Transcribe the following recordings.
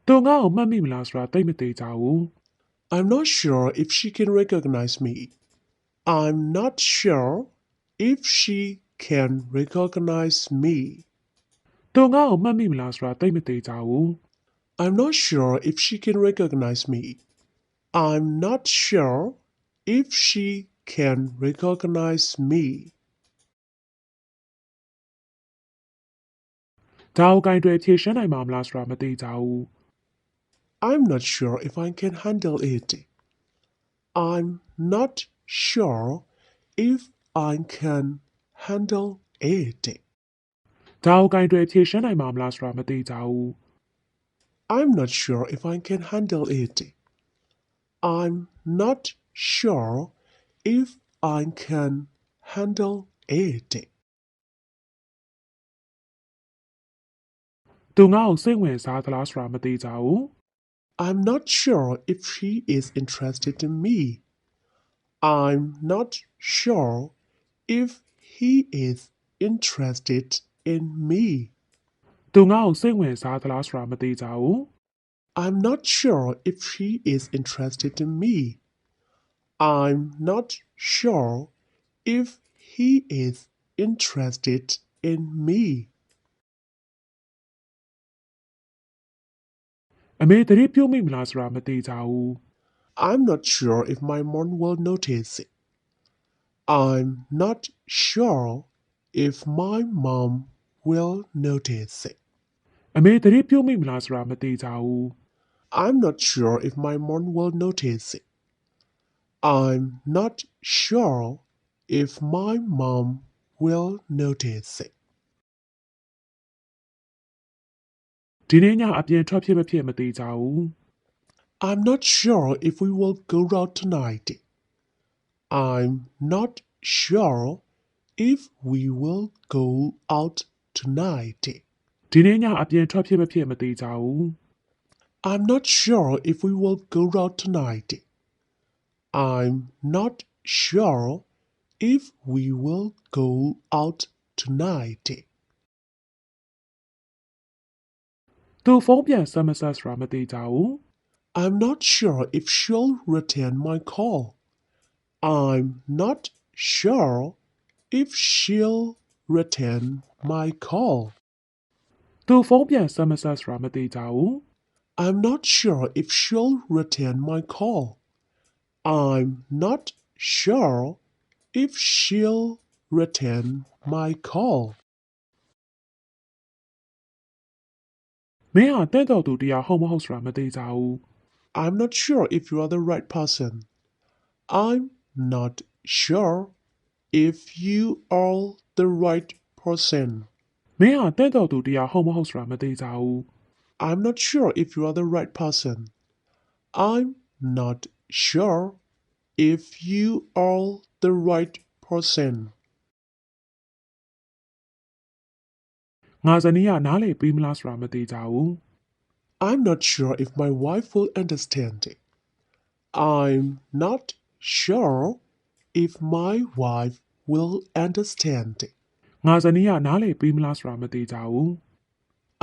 သူငါ့ကိုမှတ်မိမလားဆိုတာသိမသေးကြဘူး I'm not sure if she can recognize me. I'm not sure if she can recognize me. သူငါ့ကိုမှတ်မိမလားဆိုတာသိမသေးကြဘူး I'm not sure if she can recognize me. I'm not sure if she can recognize me. ဒါကိုကင်တွယ်ဖြေရှင်းနိုင်မှာမလားဆိုတာမသိကြဘူး I'm not sure if I can handle it. I'm not sure if I can handle it. ဒါကိုကင်တွယ်ဖြေရှင်းနိုင်မှာမလားဆိုတာမသိကြဘူး I'm not sure if I can handle it. I'm not sure if I can handle it. သူငါ့ကိုစိတ်ဝင်စားသလားဆိုတာမသိကြဘူး I'm not sure if she is interested in me. I'm not sure if he is interested in me. သူငါ့ကိုစိတ်ဝင်စားသလားဆိုတာမသိကြဘူး I'm not sure if she is interested in me. I'm not sure if he is interested in me. အမေသတိပြုမိမလားဆိုတာမသိကြဘူး I'm not sure if my mom will notice it. I'm not sure if my mom will notice it. အမေသတိပြုမိမလားဆိုတာမသိကြဘူး I'm not sure if my mom will notice it. I'm not sure if my mom will notice it. ဒီနေ့ညအပြင်ထွက်ဖြစ်မဖြစ်မသိကြဘူး I'm not sure if we will go out tonight. I'm not sure if we will go out tonight. ဒီနေ့ညအပြင်ထွက်ဖြစ်မဖြစ်မသိကြဘူး I'm not sure if we will go out tonight. I'm not sure if we will go out tonight. သူဖုန်းပြန်ဆက်မဆက်ဆိုတာမသိကြဘူး I'm not sure if she'll return my call. I'm not sure if she'll return my call. သူဖုန်းပြန်ဆက်မဆက်ဆိုတာမသိကြဘူး I'm not sure if she'll return my call. I'm not sure if she'll return my call. မင်းဟာတင့်တော်သူတရားဟုတ်မဟုတ်ဆိုတာမသိကြဘူး I'm not sure if you are the right person. I'm not sure if you are the right person. မင်းဟာတင့်တော်သူတရားဟုတ်မဟုတ်ဆိုတာမသိကြဘူး I'm not sure if you are the right person. I'm not sure if you are the right person. ငါဇနီးကနားလေပြီးမလားဆိုတာမသိကြဘူး I'm not sure if my wife will understand it. I'm not sure if my wife will understand it. ငါဇနီးကနားလေပြီးမလားဆိုတာမသိကြဘူး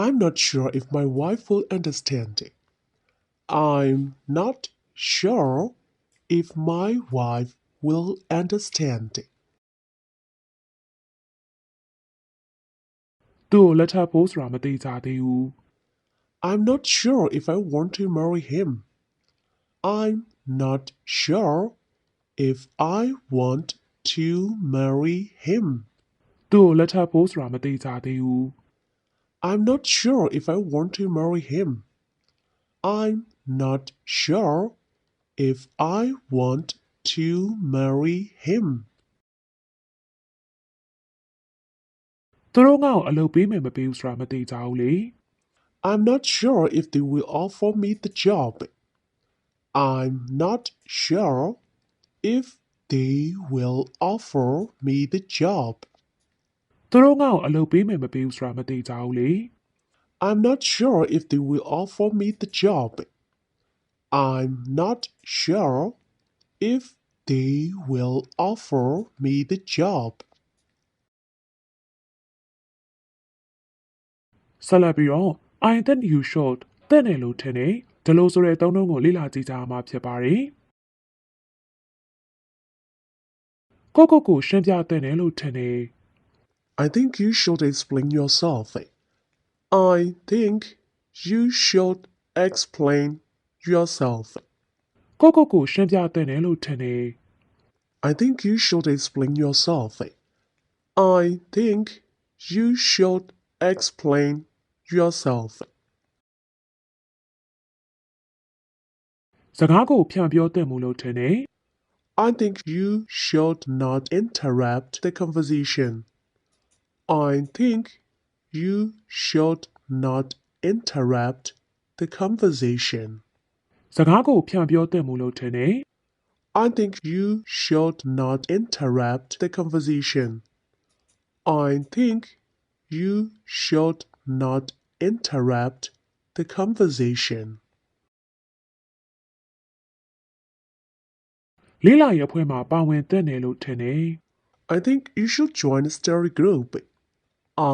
I'm not sure if my wife will understand it. I'm not sure if my wife will understand it. သူ့ကိုလက်ထပ်ဖို့ဆိုတာမသိကြသေးဘူး I'm not sure if I want to marry him. I'm not sure if I want to marry him. သူ့ကိုလက်ထပ်ဖို့ဆိုတာမသိကြသေးဘူး I'm not sure if I want to marry him. I'm not sure if I want to marry him. သူတို့ငါ့ကိုအလုပ်ပေးမယ်မပေးဘူးဆိုတာမသိကြဘူးလေ I'm not sure if they will offer me the job. I'm not sure if they will offer me the job. သူတို့ငါ့ကိုအလုပ်ပေးမယ်မပေးဘူးဆိုတာမသိကြဘူးလေ I'm not sure if they will offer me the job. I'm not sure if they will offer me the job. ဆက်လက်ပြီးတော့ I think you should တဲ့တယ်လို့ထင်တယ်ဒီလိုဆိုတဲ့အသုံးအနှုန်းကိုလေ့လာကြည့်ကြရမှာဖြစ်ပါတယ်ကိုရှင်းပြတဲ့တယ်လို့ထင်တယ် I think you should explain yourself. I think you should explain yourself. ကိုရှင်းပြတဲ့တယ်လို့ထင်တယ် I think you should explain yourself. I think you should explain yourself. စကားကိုဖြန့်ပြောတဲ့မှုလို့ထင်တယ် I think you should not interrupt the conversation. I think you should not interrupt the conversation. စကားကိုဖြန့်ပြောတဲ့မှုလို့ထင်တယ် I think you should not interrupt the conversation. I think you should not interrupt the conversation. လေးလာရဲ့အဖွဲ့မှာပါဝင်တဲ့တယ်လို့ထင်တယ် I think you should join a study group.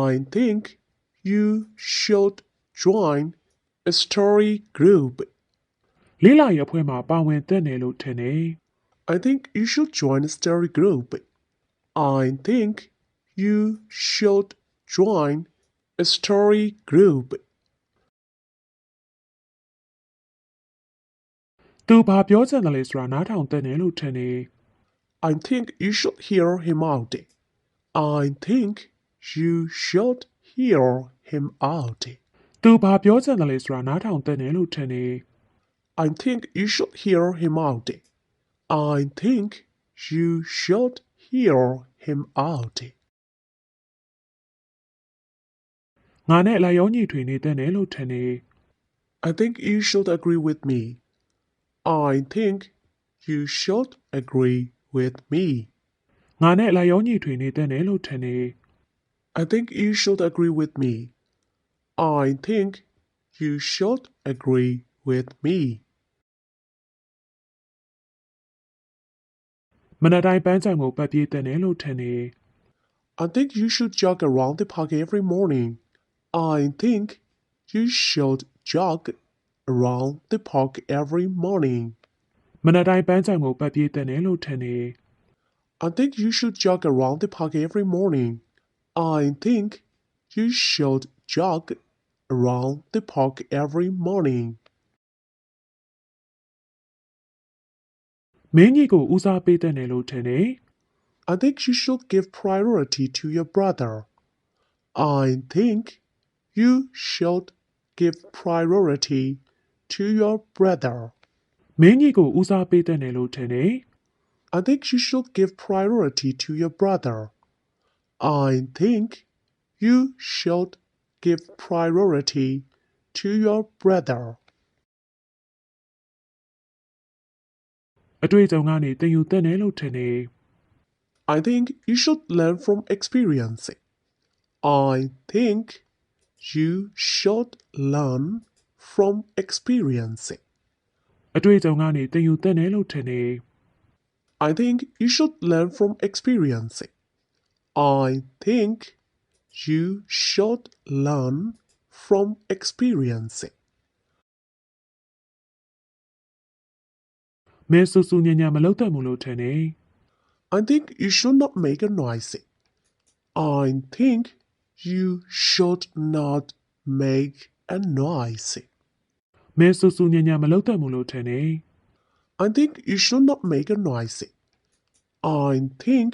I think you should join a story group. လေးလာရဲ့အဖွဲ့မှာပါဝင်တဲ့တယ်လို့ထင်တယ် I think you should join a study group. I think you should join a story group. သူဘာပြောချင်တယ်လဲဆိုတာနားထောင်တဲ့တယ်လို့ထင်တယ် I think you should hear him out. I think you should hear him out. သူဘာပြောချင်တယ်လဲဆိုတာနားထောင်တဲ့တယ်လို့ထင်တယ် I think you should hear him out. I think you should hear him out. ငါနဲ့လာရောညီထွေနေတဲ့တယ်လို့ထင်တယ် I think you should agree with me. I think you should agree with me. ငါနဲ့လာရောညီထွေနေတဲ့တယ်လို့ထင်တယ် I think you should agree with me. I think you should agree with me. မနက်တိုင်းပန်းချံကိုပတ်ပြေးတဲ့တယ်လို့ထင်တယ် I think you should jog around the park every morning. I think you should jog around the park every morning. မနက်တိုင်းပန်းချံကိုပတ်ပြေးတဲ့တယ်လို့ထင်တယ် I think you should jog around the park every morning. I think you should jog around the park every morning. မင်းကြီးကိုဦးစားပေးတဲ့တယ်လို့ထင်တယ် I think you should give priority to your brother. I think you should give priority to your brother. မင်းကြီးကိုဦးစားပေးတဲ့တယ်လို့ထင်တယ် I think you should give priority to your brother. I think you should give priority to your brother. အတွေ့အကြုံကနေသင်ယူတဲ့တယ်လို့ထင်တယ် I think you should learn from experience. I think you should learn from experience. အတွေ့အကြုံကနေသင်ယူတဲ့တယ်လို့ထင်တယ် I think you should learn from experience. I think you should learn from experience. မင်းစူစူညံညံမလုပ်တတ်ဘူးလို့ထင်တယ် I think you should not make a noise. I think you should not make a noise. မင်းစူစူညံညံမလုပ်တတ်ဘူးလို့ထင်တယ် I think you should not make a noise. I think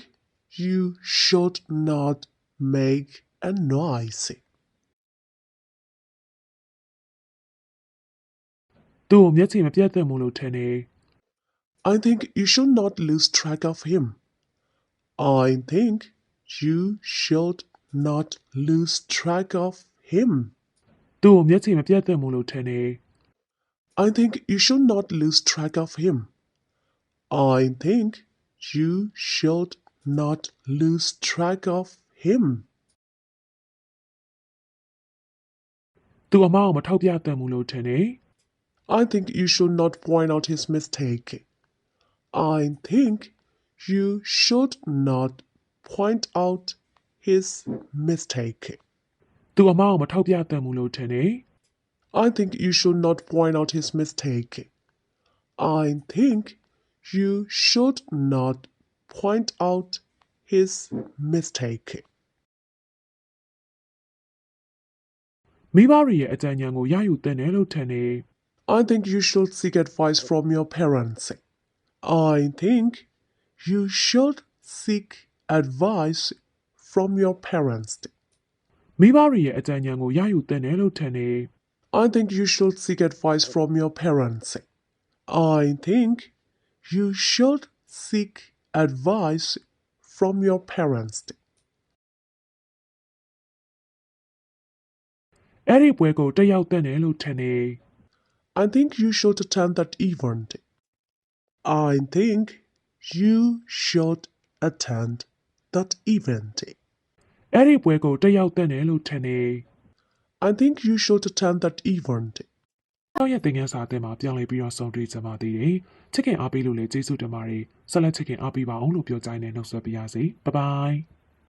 you should not make a noise. သူ့ကိုမျက်ခြေမပြတ်တတ်ဘူးလို့ထင်တယ် I think you should not lose track of him. I think you should not lose track of him. သူ့ကိုမျက်ခြေမပြတ်တတ်ဘူးလို့ထင်တယ် I think you should not lose track of him. I think you should not lose track of him. သူ့အမောက်မထောက်ပြတတ်ဘူးလို့ထင်တယ် I think you should not point out his mistake. I think you should not point out his mistake. သူ့အမောက်မထောက်ပြတတ်ဘူးလို့ထင်တယ် I think you should not point out his mistake. I think you should not point out his mistake. မိဘတွေရဲ့အကြံဉာဏ်ကိုရယူသင့်တယ်လို့ထင်တယ် I think you should seek advice from your parents. I think you should seek advice from your parents. မိဘတွေရဲ့အကြံဉာဏ်ကိုရယူသင့်တယ်လို့ထင်တယ် I think you should seek advice from your parents. I think you should seek advice from your parents. အဲ့ဒီပွဲကိုတက်ရောက်သင့်တယ်လို့ထင်တယ် I think you should attend that event. I think you should attend that event. အဲ့ဒီပွဲကိုတက်ရောက်သင့်တယ်လို့ထင်တယ် I think you should attend that event. တော့ရဲ့သင်ခန်းစာအသစ်မှာပြောင်းလဲပြီးတော့ဆုံးတွေ့ကြပါသေးတယ်ချစ်ခင်အားပေးလို့လည်းကျေးဇူးတင်ပါတယ်ဆက်လက်ချစ်ခင်အားပေးပါအောင်လို့ပြောကြိုင်းနေနှုတ်ဆက်ပါရစေဘိုင်ဘိုင်